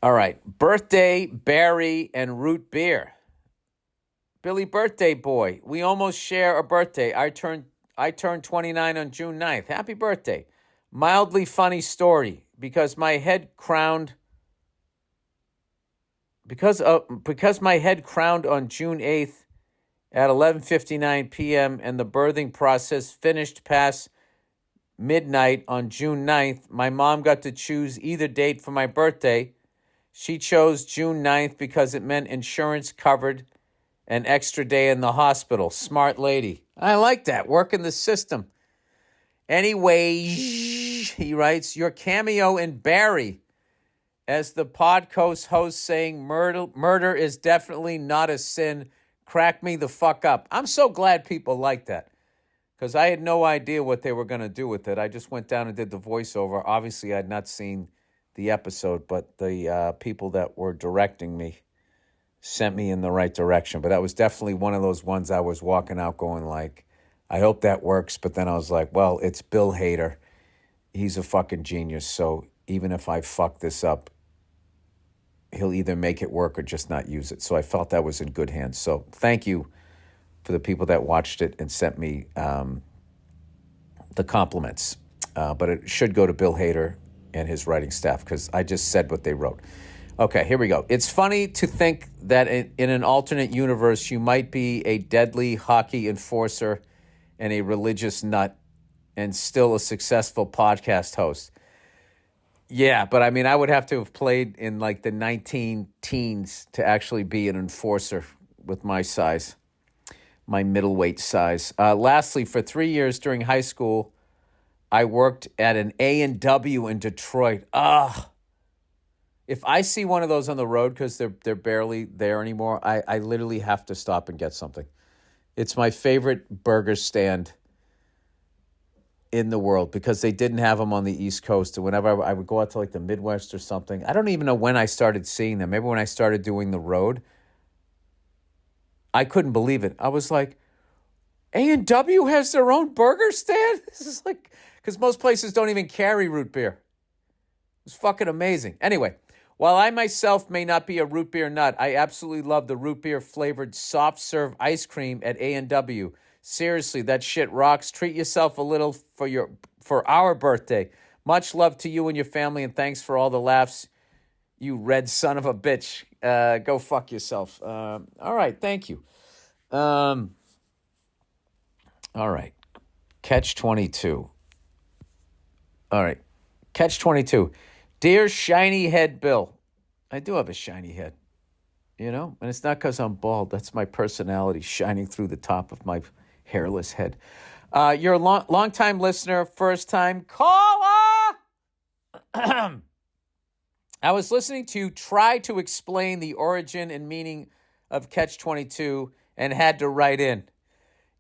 All right. Birthday, Barry, and root beer. Billy Birthday Boy. We almost share a birthday. I turned 29 on June 9th. Happy birthday. Mildly funny story. Because my head crowned on June 8th at 11:59 p.m. and the birthing process finished past midnight on June 9th, my mom got to choose either date for my birthday. She chose June 9th because it meant insurance covered an extra day in the hospital. Smart lady. I like that. Working the system. Anyway, he writes, your cameo in Barry as the podcast host saying murder is definitely not a sin. Crack me the fuck up. I'm so glad people like that because I had no idea what they were going to do with it. I just went down and did the voiceover. Obviously, I had not seen the episode, but the people that were directing me sent me in the right direction. But that was definitely one of those ones I was walking out going like, I hope that works. But then I was like, well, it's Bill Hader. He's a fucking genius. So even if I fuck this up, he'll either make it work or just not use it. So I felt that was in good hands. So thank you for the people that watched it and sent me the compliments. But it should go to Bill Hader and his writing staff because I just said what they wrote. Okay, here we go. It's funny to think that in an alternate universe, you might be a deadly hockey enforcer and a religious nut and still a successful podcast host. Yeah, but I mean, I would have to have played in like the 19 teens to actually be an enforcer with my size, my middleweight size. Lastly, for 3 years during high school, I worked at an A&W in Detroit. If I see one of those on the road because they're barely there anymore, I literally have to stop and get something. It's my favorite burger stand in the world because they didn't have them on the East Coast. And whenever I would go out to like the Midwest or something, I don't even know when I started seeing them. Maybe when I started doing the road, I couldn't believe it. I was like, A&W has their own burger stand? This is like, because most places don't even carry root beer. It's fucking amazing. Anyway, while I myself may not be a root beer nut, I absolutely love the root beer flavored soft serve ice cream at A&W. Seriously, that shit rocks. Treat yourself a little for our birthday. Much love to you and your family, and thanks for all the laughs, you red son of a bitch. Go fuck yourself. All right, thank you. All right, Catch 22. All right, Catch 22. Dear Shiny Head Bill, I do have a shiny head, and it's not because I'm bald. That's my personality shining through the top of my hairless head. You're a long-time listener, first-time caller. I was listening to try to explain the origin and meaning of Catch 22 and had to write in.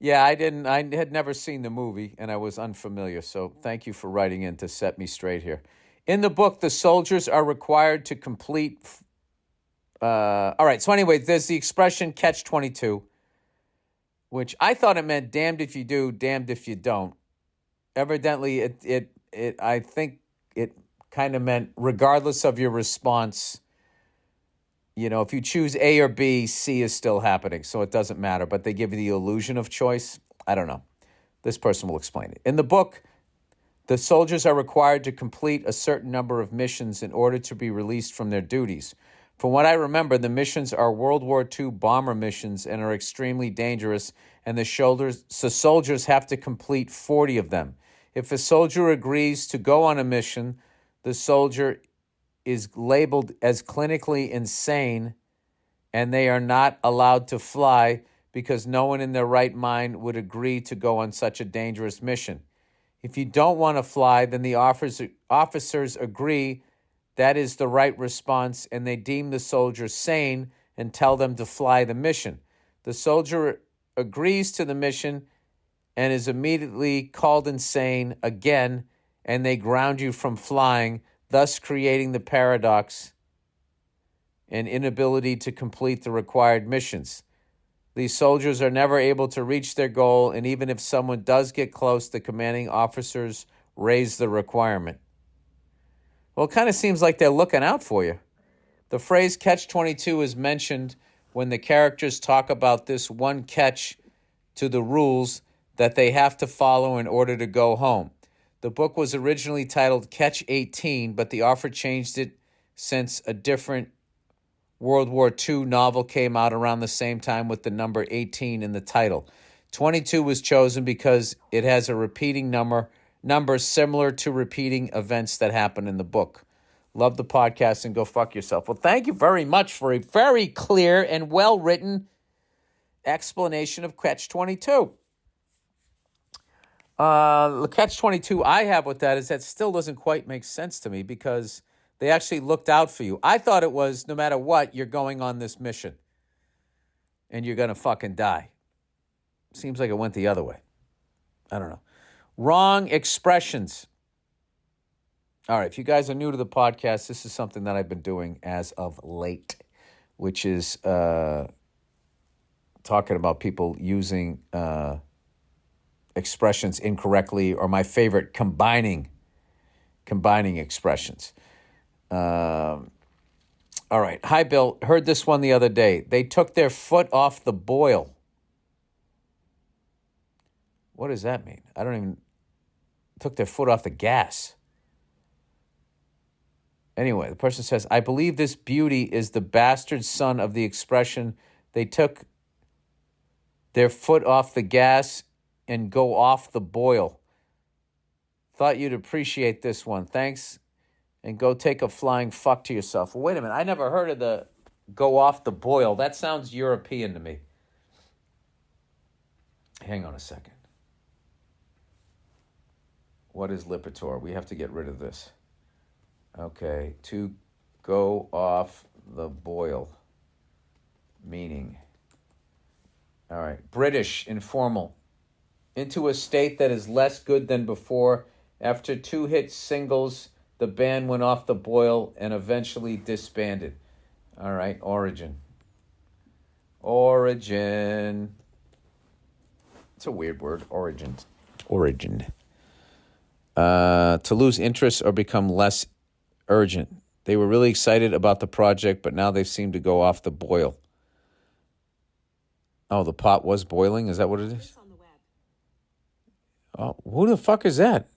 Yeah, I didn't. I had never seen the movie, and I was unfamiliar, so thank you for writing in to set me straight here. In the book, the soldiers are required to complete... all right, so anyway, there's the expression Catch 22, which I thought it meant damned if you do, damned if you don't. Evidently, I think it kind of meant regardless of your response, if you choose A or B, C is still happening, so it doesn't matter, but they give you the illusion of choice. I don't know. This person will explain it. In the book, the soldiers are required to complete a certain number of missions in order to be released from their duties. From what I remember, the missions are World War II bomber missions and are extremely dangerous, and the soldiers have to complete 40 of them. If a soldier agrees to go on a mission, the soldier is labeled as clinically insane, and they are not allowed to fly because no one in their right mind would agree to go on such a dangerous mission. If you don't want to fly, then the officers agree that is the right response, and they deem the soldier sane and tell them to fly the mission. The soldier agrees to the mission and is immediately called insane again, and they ground you from flying, thus creating the paradox and inability to complete the required missions. These soldiers are never able to reach their goal, and even if someone does get close, the commanding officers raise the requirement. Well, it kind of seems like they're looking out for you. The phrase catch-22 is mentioned when the characters talk about this one catch to the rules that they have to follow in order to go home. The book was originally titled Catch 18, but the author changed it since a different World War II novel came out around the same time with the number 18 in the title. 22 was chosen because it has a repeating number similar to repeating events that happen in the book. Love the podcast and go fuck yourself. Well, thank you very much for a very clear and well-written explanation of Catch-22. The Catch-22 I have with that is that still doesn't quite make sense to me because they actually looked out for you. I thought it was no matter what, you're going on this mission and you're going to fucking die. Seems like it went the other way. I don't know. Wrong expressions. All right, if you guys are new to the podcast, this is something that I've been doing as of late, which is talking about people using expressions incorrectly, or my favorite, combining expressions. All right. Hi, Bill. Heard this one the other day. They took their foot off the boil. What does that mean? I don't even... Took their foot off the gas. Anyway, the person says, I believe this beauty is the bastard son of the expression, they took their foot off the gas and go off the boil. Thought you'd appreciate this one. Thanks, and go take a flying fuck to yourself. Well, wait a minute. I never heard of the go off the boil. That sounds European to me. Hang on a second. What is Lipitor? We have to get rid of this. Okay, to Go off the boil. Meaning. All right. British, informal. Into a state that is less good than before. After 2 hit singles, the band went off the boil and eventually disbanded. All right. Origin. Origin. It's a weird word. Origin. To lose interest or become less urgent. They were really excited about the project, but now they seem to go off the boil. Oh, the pot was boiling? Is that what it is? Oh, who the fuck is that?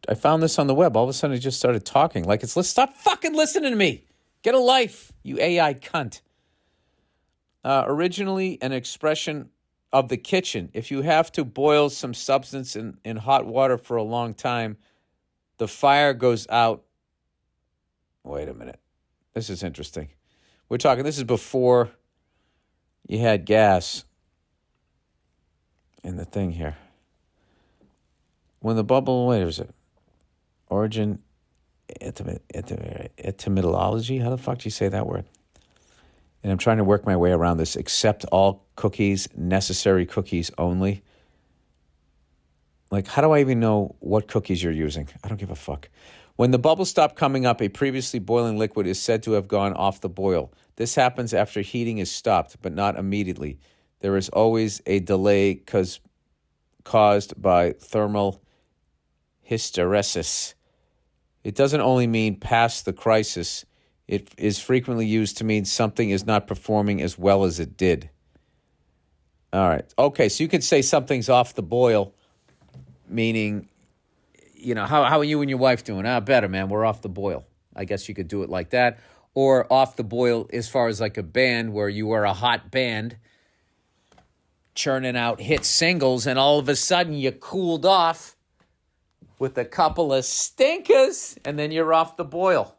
I found this on the web. All of a sudden, it just started talking. Like, let's stop fucking listening to me. Get a life, you AI cunt. Originally, an expression of the kitchen. If you have to boil some substance in hot water for a long time, the fire goes out. Wait a minute. This is interesting. This is before you had gas in the thing here. When the bubble, wait, is it? Origin, etymology? How the fuck do you say that word? And I'm trying to work my way around this. Accept all cookies, necessary cookies only. Like, how do I even know what cookies you're using? I don't give a fuck. When the bubbles stop coming up, a previously boiling liquid is said to have gone off the boil. This happens after heating is stopped, but not immediately. There is always a delay caused by thermal hysteresis. It doesn't only mean past the crisis. It is frequently used to mean something is not performing as well as it did. All right. Okay, so you could say something's off the boil, meaning, how are you and your wife doing? Better, man. We're off the boil. I guess you could do it like that. Or off the boil as far as like a band where you were a hot band churning out hit singles and all of a sudden you cooled off with a couple of stinkers and then you're off the boil.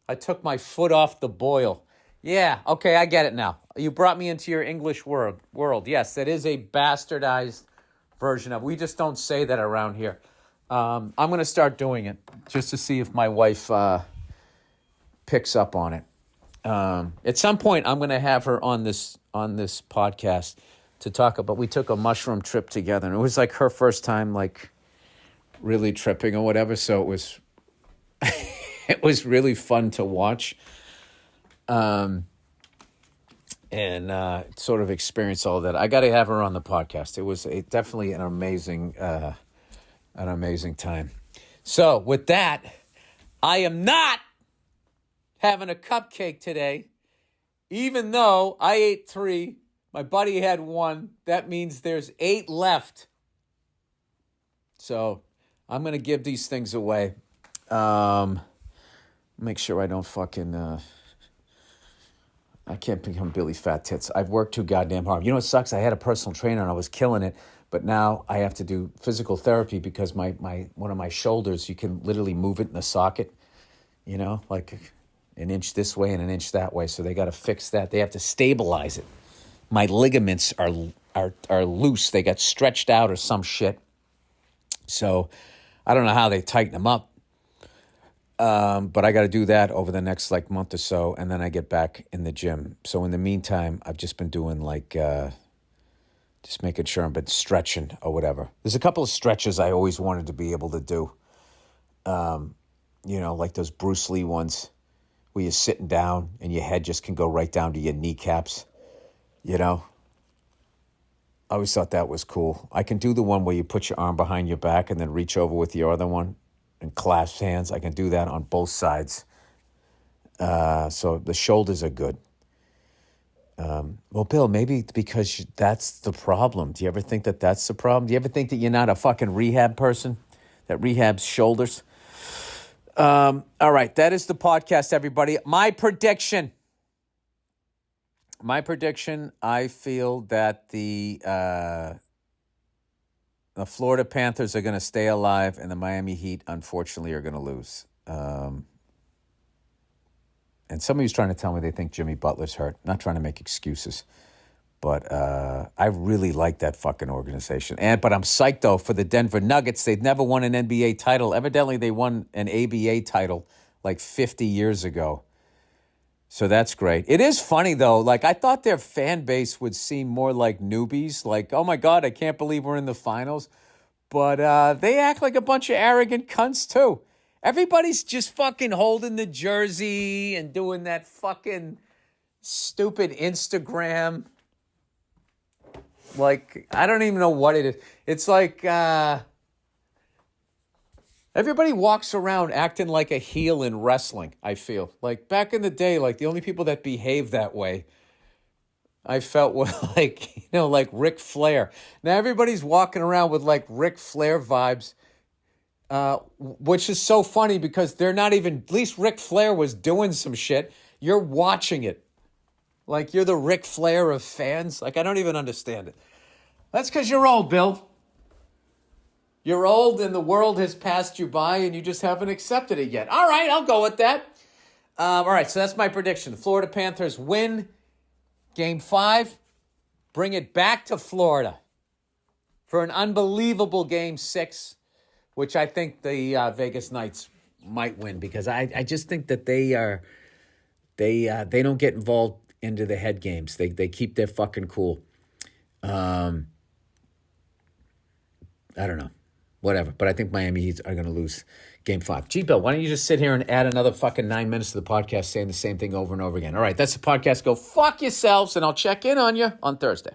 I took my foot off the boil. Yeah, okay, I get it now. You brought me into your English world. Yes, that is a bastardized version of. We just don't say that around here. I'm going to start doing it just to see if my wife picks up on it. At some point, I'm going to have her on this podcast to talk about. We took a mushroom trip together, and it was like her first time, like really tripping or whatever. So it was, it was really fun to watch, and sort of experience all that. I got to have her on the podcast. It was definitely an amazing time. So with that, I am not having a cupcake today, even though I ate 3. My buddy had 1. That means there's 8 left. So I'm going to give these things away. Make sure I don't fucking... I can't become Billy Fat Tits. I've worked too goddamn hard. You know what sucks? I had a personal trainer and I was killing it. But now I have to do physical therapy because my one of my shoulders, you can literally move it in the socket, like an inch this way and an inch that way. So they got to fix that. They have to stabilize it. My ligaments are loose. They got stretched out or some shit. So I don't know how they tighten them up. But I got to do that over the next month or so, and then I get back in the gym. So in the meantime, I've just been doing just making sure I've been stretching or whatever. There's a couple of stretches I always wanted to be able to do. Like those Bruce Lee ones where you're sitting down and your head just can go right down to your kneecaps. I always thought that was cool. I can do the one where you put your arm behind your back and then reach over with your other one and clasp hands. I can do that on both sides. So the shoulders are good. Well, Bill, maybe because that's the problem. Do you ever think that that's the problem? Do you ever think that you're not a fucking rehab person that rehabs shoulders? All right, that is the podcast, everybody. My prediction, I feel that the Florida Panthers are going to stay alive, and the Miami Heat, unfortunately, are going to lose. And somebody's trying to tell me they think Jimmy Butler's hurt. Not trying to make excuses. But I really like that fucking organization. But I'm psyched, though, for the Denver Nuggets. They've never won an NBA title. Evidently, they won an ABA title like 50 years ago. So that's great. It is funny, though. Like, I thought their fan base would seem more like newbies. Like, oh, my God, I can't believe we're in the finals. But they act like a bunch of arrogant cunts, too. Everybody's just fucking holding the jersey and doing that fucking stupid Instagram. Like, I don't even know what it is. It's like everybody walks around acting like a heel in wrestling, I feel. Like, back in the day, like, the only people that behaved that way, I felt were like, like Ric Flair. Now, everybody's walking around with, like, Ric Flair vibes, which is so funny because they're not even, at least Ric Flair was doing some shit. You're watching it. Like, you're the Ric Flair of fans. Like, I don't even understand it. That's because you're old, Bill. You're old and the world has passed you by and you just haven't accepted it yet. All right, I'll go with that. All right, so that's my prediction. The Florida Panthers win Game 5. Bring it back to Florida for an unbelievable Game 6, which I think the Vegas Knights might win because I just think that they don't get involved into the head games. They keep their fucking cool. I don't know. Whatever. But I think Miami Heat are going to lose Game 5. Gee, Bill, why don't you just sit here and add another fucking 9 minutes to the podcast saying the same thing over and over again? All right, that's the podcast. Go fuck yourselves, and I'll check in on you on Thursday.